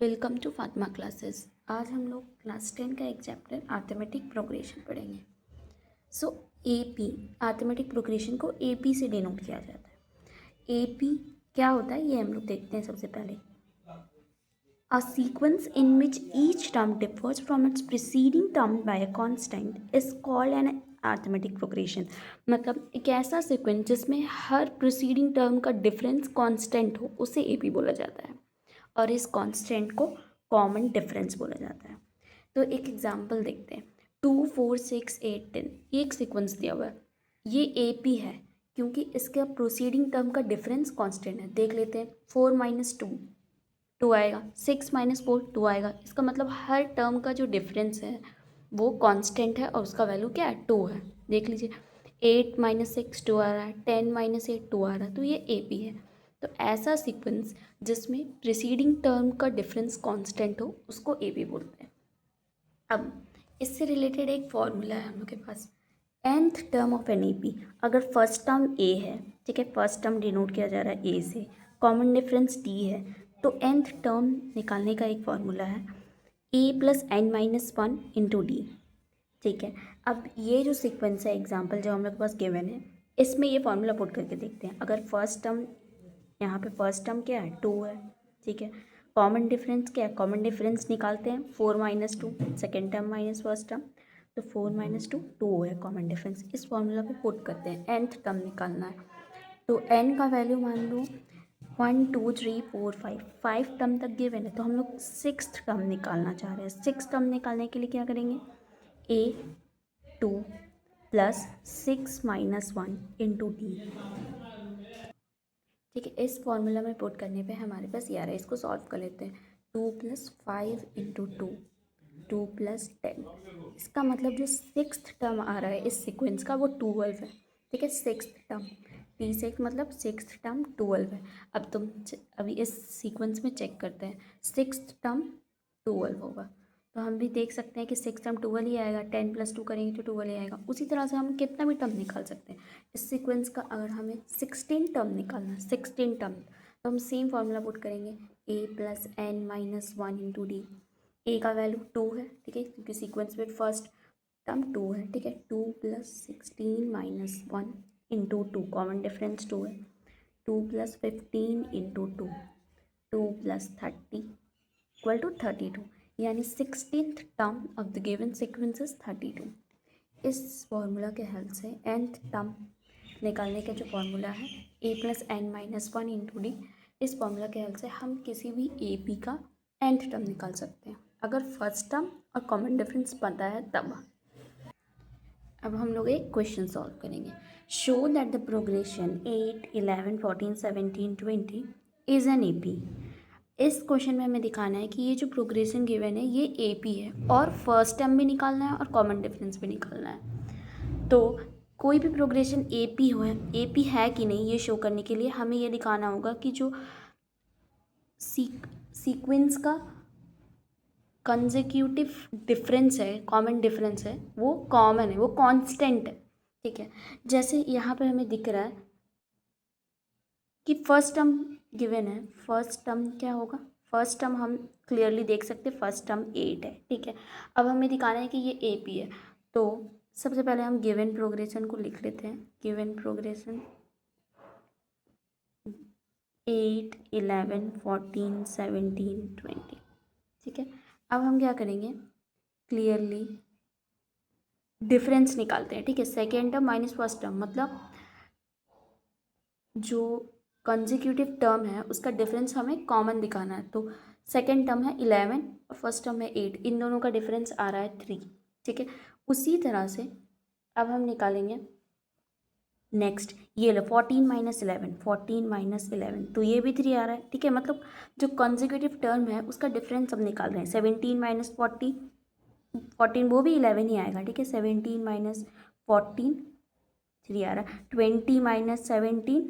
Welcome to Fatima classes. आज हम लोग क्लास 10 का एक चैप्टर अर्थमेटिक प्रोग्रेशन पढ़ेंगे। सो एपी, अर्थमेटिक प्रोग्रेशन को एपी से डिनोट किया जाता है। एपी क्या होता है ये हम लोग देखते हैं। सबसे पहले a sequence in which each term differs from its preceding term by a constant is called an arithmetic progression. मतलब एक ऐसा सीक्वेंस जिसमें हर प्रीसीडिंग टर्म का डिफरेंस कांस्टेंट हो, उसे एपी बोला जाता है और इस कांस्टेंट को कॉमन डिफरेंस बोला जाता है। तो एक एग्जांपल देखते हैं। 2 4 6 8 10 ये एक सीक्वेंस दिया हुआ है, ये एपी है क्योंकि इसका प्रोसीडिंग टर्म का डिफरेंस कांस्टेंट है। देख लेते हैं। 4 माइनस 2 2 आएगा, 6 माइनस 4 2 आएगा। इसका मतलब हर टर्म का जो डिफरेंस है वो कांस्टेंट है और उसका वैल्यू क्या है, 2 है। देख लीजिए, 8 माइनस 6 2 आ रहा है, 10 माइनस 8 2 आ रहा है, तो ये एपी है। तो ऐसा सीक्वेंस जिसमें प्रीसीडिंग टर्म का डिफरेंस कांस्टेंट हो उसको एपी बोलते हैं। अब इससे रिलेटेड एक फॉर्मूला है हम लोग के पास। nth term of an AP, अगर फर्स्ट टर्म ए है, ठीक है, फर्स्ट टर्म डिनोट किया जा रहा है ए से, कॉमन डिफरेंस डी है, तो nth टर्म निकालने का एक फॉर्मूला है a plus n minus one into d. ठीक है, अब ये जो सीक्वेंस है, एग्जाम्पल जो हम लोग के पास गिवन है, इसमें ये फॉर्मूला पुट करके देखते हैं। अगर फर्स्ट टर्म, यहाँ पे फर्स्ट टर्म क्या है, 2 है, ठीक है। कॉमन डिफरेंस क्या है, कॉमन डिफरेंस निकालते हैं 4 minus 2, second term minus first term, तो 4 माइनस 2 2 है कॉमन डिफरेंस। इस फॉर्मूला पे पुट करते हैं, nth टर्म निकालना है। तो n का वैल्यू मान लो 1 2 3 4 5, 5 टर्म तक गिवन है, तो हम लोग सिक्स्थ टर्म निकालना चाह रहे हैं। सिक्स टर्म निकालने के लिए क्या करेंगे, ए 2 प्लस 6 माइनस 1 इंटू डी। ठीक है, इस फॉर्मूला में पुट करने पे हमारे पास ये आ रहा है। इसको सॉल्व कर लेते हैं। 2 प्लस 5 इंटू 2, 2 प्लस 10। इसका मतलब जो सिक्स्थ टर्म आ रहा है इस सीक्वेंस का वो 12 है। ठीक है, सिक्स्थ टर्म, टी सिक्स मतलब सिक्स्थ टर्म 12 है। अब अभी इस सीक्वेंस में चेक करते हैं, सिक्स्थ टर्म 12 होगा, तो हम भी देख सकते हैं कि सिक्स टर्म 12 ही आएगा। 10 प्लस 2 करेंगे तो 12 ही आएगा। उसी तरह से हम कितना भी टर्म निकाल सकते हैं इस सीक्वेंस का। अगर हमें 16 टर्म निकालना है, 16 टर्म, तो हम सेम फार्मूला पुट करेंगे, a plus n minus one into d. A का वैल्यू 2 है, ठीक है, क्योंकि सीक्वेंस में फर्स्ट टर्म 2 है, ठीक है। 2 plus 16 minus one into 2, common difference 2 है। 2 plus 15 into 2, 2 plus 30 equal to 32, यानी 16th term of the given sequence is 32। इस फॉर्मूला के हेल्प से nth टर्म निकालने का जो फॉर्मूला है, a plus n minus one into d, इस फॉर्मूला के हेल्प से हम किसी भी ए पी का nth टर्म निकाल सकते हैं, अगर फर्स्ट टर्म और कॉमन डिफरेंस पता है तब। अब हम लोग एक क्वेश्चन सॉल्व करेंगे। Show that the progression 8 11 14 17 20 is an A P. इस क्वेश्चन में हमें दिखाना है कि ये जो प्रोग्रेशन गिवन है ये ए पी है और फर्स्ट टर्म भी निकालना है और कॉमन डिफरेंस भी निकालना है। तो कोई भी प्रोग्रेशन ए पी हो, ए पी है कि नहीं, ये शो करने के लिए हमें ये दिखाना होगा कि जो सीक्वेंस का कंसेक्यूटिव डिफरेंस है, कॉमन डिफरेंस है, वो कॉमन है, वो कांस्टेंट है। ठीक है, जैसे यहाँ पे हमें दिख रहा है कि फर्स्ट टर्म गिवन है, फर्स्ट टर्म क्या होगा, फर्स्ट टर्म हम क्लियरली देख सकते हैं, फर्स्ट टर्म 8 है। ठीक है, अब हमें दिखाना है कि ये ए पी है। तो सबसे पहले हम गिवन प्रोग्रेशन को लिख लेते हैं। Given progression 8 11 14 17 20। ठीक है, अब हम क्या करेंगे, क्लियरली डिफरेंस निकालते हैं। ठीक है, second term minus first term, मतलब जो कंसेक्यूटिव टर्म है उसका डिफरेंस हमें कॉमन दिखाना है। तो सेकेंड टर्म है 11 और फर्स्ट टर्म है 8, इन दोनों का डिफरेंस आ रहा है 3। ठीक है, उसी तरह से अब हम निकालेंगे नेक्स्ट, ये लो 14 माइनस 11, 14 माइनस 11, तो ये भी 3 आ रहा है। ठीक है, मतलब जो कंसेक्यूटिव टर्म है उसका डिफरेंस हम निकाल रहे हैं। 17 माइनस 40, 14 वो भी 11 ही आएगा। ठीक है, 17 माइनस 14 3 आ रहा है। 20 माइनस 17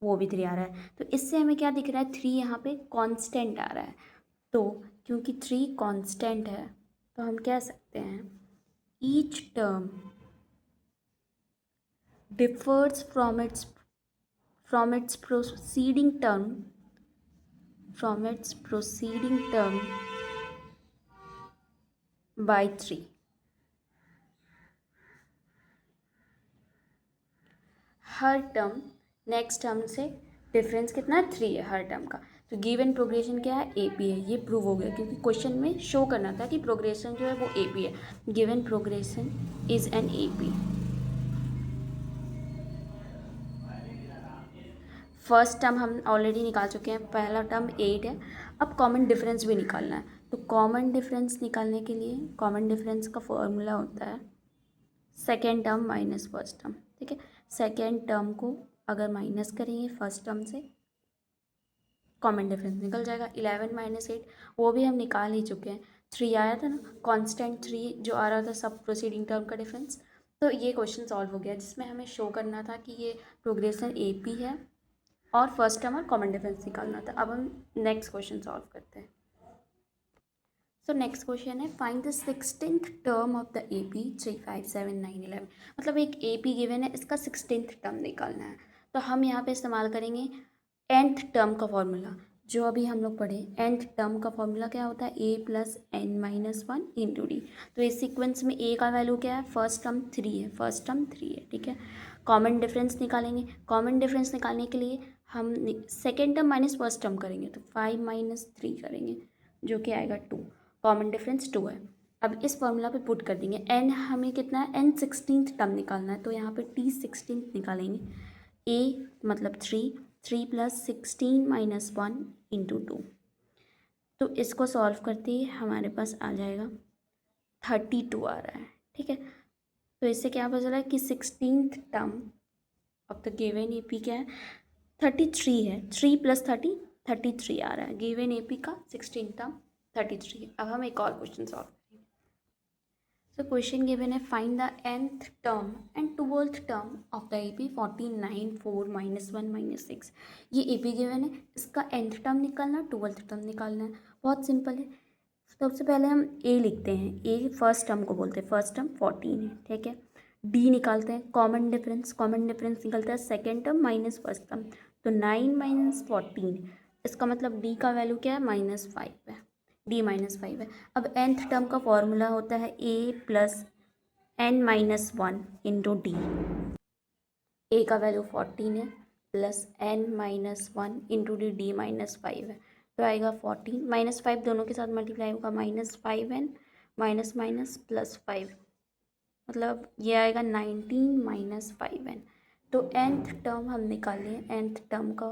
वो भी 3 आ रहा है। तो इससे हमें क्या दिख रहा है, 3 यहाँ पे कांस्टेंट आ रहा है। तो क्योंकि 3 कांस्टेंट है तो हम कह सकते हैं each term differs from its proceeding term from its preceding term by 3. Her term next term से डिफरेंस कितना है 3 है हर टर्म का। तो गिवन प्रोग्रेशन क्या है AP है, ये प्रूव हो गया क्योंकि क्वेश्चन में शो करना था कि प्रोग्रेशन जो है वो AP है। Given progression is an AP। First term हम ऑलरेडी निकाल चुके हैं, पहला टर्म 8 है। अब कॉमन डिफरेंस भी निकालना है। तो कॉमन डिफरेंस निकालने के लिए कॉमन डिफरेंस का फॉर्मूला होता है second term minus first term. ठीक है, सेकेंड टर्म को अगर माइनस करेंगे फर्स्ट टर्म से कॉमन डिफरेंस निकल जाएगा। 11 माइनस 8 वो भी हम निकाल ही चुके हैं। 3 आया था ना, कांस्टेंट 3 जो आ रहा था सब प्रोसीडिंग टर्म का डिफरेंस। तो ये क्वेश्चन सॉल्व हो गया जिसमें हमें शो करना था कि ये प्रोग्रेशन AP है और फर्स्ट टर्म और कॉमन डिफरेंस निकालना था। अब हम नेक्स्ट क्वेश्चन सॉल्व करते हैं। सो नेक्स्ट क्वेश्चन है find the 16th term of the AP 3, 5, 7, 9, 11। मतलब एक AP गिवन है, इसका 16th टर्म निकालना है। तो हम यहाँ पे इस्तेमाल करेंगे nth टर्म का फॉर्मूला जो अभी हम लोग पढ़े। nth टर्म का फॉर्मूला क्या होता है A + n-1 × D। तो इस सीक्वेंस में A का वैल्यू क्या है, फर्स्ट टर्म 3 है, फर्स्ट टर्म 3 है। ठीक है, कॉमन डिफरेंस निकालेंगे। कॉमन डिफरेंस निकालने के लिए हम second term minus first term करेंगे तो 5 - 3 करेंगे जो कि आएगा 2। कॉमन डिफरेंस 2 है। अब इस फॉर्मूला पे पुट कर देंगे। n हमें कितना है, n 16th टर्म निकालना है तो यहाँ पे t 16th निकालेंगे। a मतलब 3 + 16 - 1 × 2। तो इसको सॉल्व करते ही हमारे पास आ जाएगा 32 आ रहा है। ठीक है, तो इससे क्या पता चला कि 16th term of the given AP क्या है, 33 है। 3 + 30 33 आ रहा है। गिवन AP का 16th टर्म 33 है। अब हम एक और क्वेश्चन सॉल्व करेंगे। सो क्वेश्चन गिवन है find the nth term and 12th term of the AP 49, 4, -1, -6। ये AP गिवन है, इसका nth टर्म निकालना, 12th टर्म निकालना है। बहुत सिंपल है। सबसे पहले हम A लिखते हैं। A फर्स्ट टर्म को बोलते हैं, फर्स्ट टर्म 14 है। ठीक है, D निकालते हैं। कॉमन डिफरेंस निकलता है second term minus first term. तो 9 - 14, इसका मतलब D का वैल्यू क्या है, -5 है। D -5 है। अब nth टर्म का फॉर्मूला होता है A + n-1 × D। A का वैल्यू 14 है प्लस n-1 × D -5 है तो आएगा 14 -5 दोनों के साथ मल्टीप्लाई होगा -5n -+5 मतलब ये आएगा 19 - 5n। तो nth टर्म हम निकाल लिए। nth टर्म का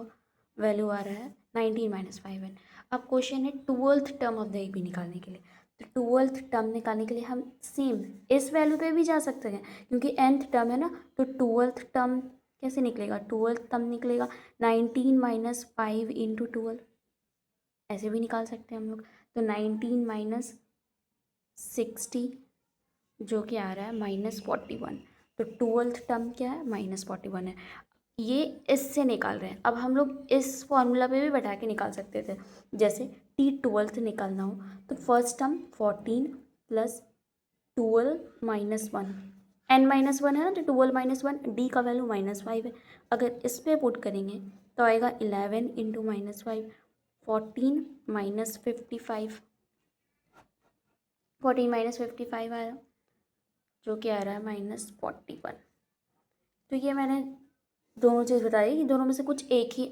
वैल्यू आ रहा है 19 - 5n। अब क्वेश्चन है 12th term of the AP निकालने के लिए। तो 12th टर्म निकालने के लिए हम सेम इस वैल्यू पे भी जा सकते हैं क्योंकि nth टर्म है ना। तो 12th टर्म कैसे निकलेगा, 12th टर्म निकलेगा 19 - 5 × 12, ऐसे भी निकाल सकते हैं हम लोग। तो 19 - 60 जो कि आ रहा है -41। तो 12th टर्म क्या है, -41 है। ये इससे निकाल रहे हैं। अब हम लोग इस फॉर्मूला पे भी बैठा के निकाल सकते थे। जैसे t 12th निकालना हो तो फर्स्ट टर्म 14 + 12 - 1 n-1 है ना, तो 12 - 1 D का वैल्यू -5 है। अगर इस पे पुट करेंगे तो आएगा 11 × -5 14 - 55 14 - 55 आया जो कि आ रहा है -41। तो ये मैंने दोनों चीज़ बताई कि दोनों में से कुछ एक ही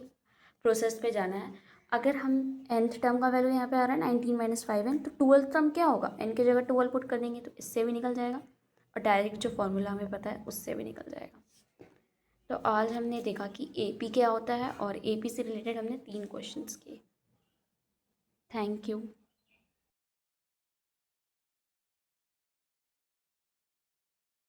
प्रोसेस पे जाना है। अगर हम nth टर्म का वैल्यू यहाँ पे आ रहा है 19 - 5n तो 12th टर्म क्या होगा, n की जगह 12 पुट कर देंगे तो इससे भी निकल जाएगा और डायरेक्ट जो फॉर्मूला हमें पता है उससे भी निकल जाएगा। तो आज हमने देखा कि AP क्या होता है और AP से रिलेटेड हमने 3 क्वेश्चंस किए। Thank you.